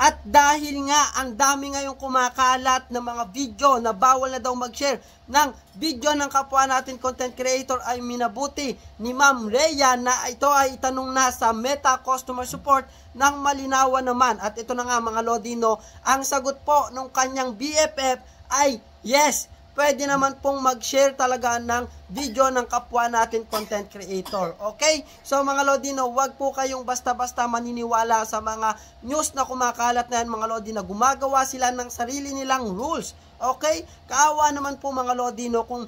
At dahil nga ang dami ngayong kumakalat ng mga video na bawal na daw mag-share ng video ng kapwa natin content creator, ay minabuti ni Ma'am Rhea na ito ay itanong na sa Meta Customer Support ng malinawan naman. At ito na nga mga Lodino, ang sagot po ng kanyang BFF ay yes, pwede naman pong mag-share talaga ng video ng kapwa natin content creator. Okay? So mga Lodino, wag po kayong basta-basta maniniwala sa mga news na kumakalat na yan mga Lodino. Gumagawa sila ng sarili nilang rules. Okay? Kaawa naman po mga Lodino kung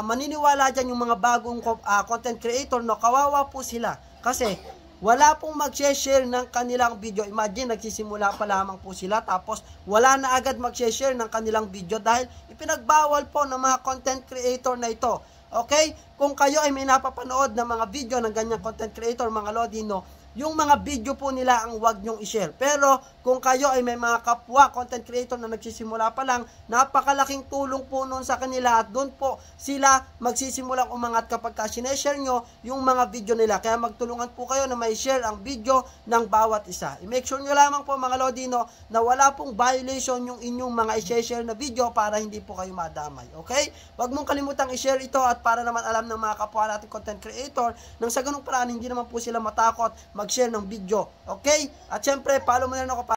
maniniwala dyan yung mga bagong content creator, no? Kawawa po sila. Kasi wala pong mag-share ng kanilang video. Imagine, nagsisimula pa lamang po sila, tapos wala na agad mag-share ng kanilang video dahil ipinagbawal po ng mga content creator na ito. Okay? Kung kayo ay may napapanood ng mga video ng ganyang content creator, mga Lodino, yung mga video po nila ang wag nyong i-share. Pero kung kayo ay may mga kapwa content creator na nagsisimula pa lang, napakalaking tulong po nun sa kanila at doon po sila magsisimulang umangat kapag sineshare nyo yung mga video nila. Kaya magtulungan po kayo na may share ang video ng bawat isa. I-make sure nyo lamang po mga Lodino na wala pong violation yung inyong mga i-share na video para hindi po kayo madamay. Okay? Wag mong kalimutang i-share ito at para naman alam ng mga kapwa natin content creator nang sa ganung paraan hindi naman po sila matakot mag-share ng video. Okay? At syempre, follow mo na rin ako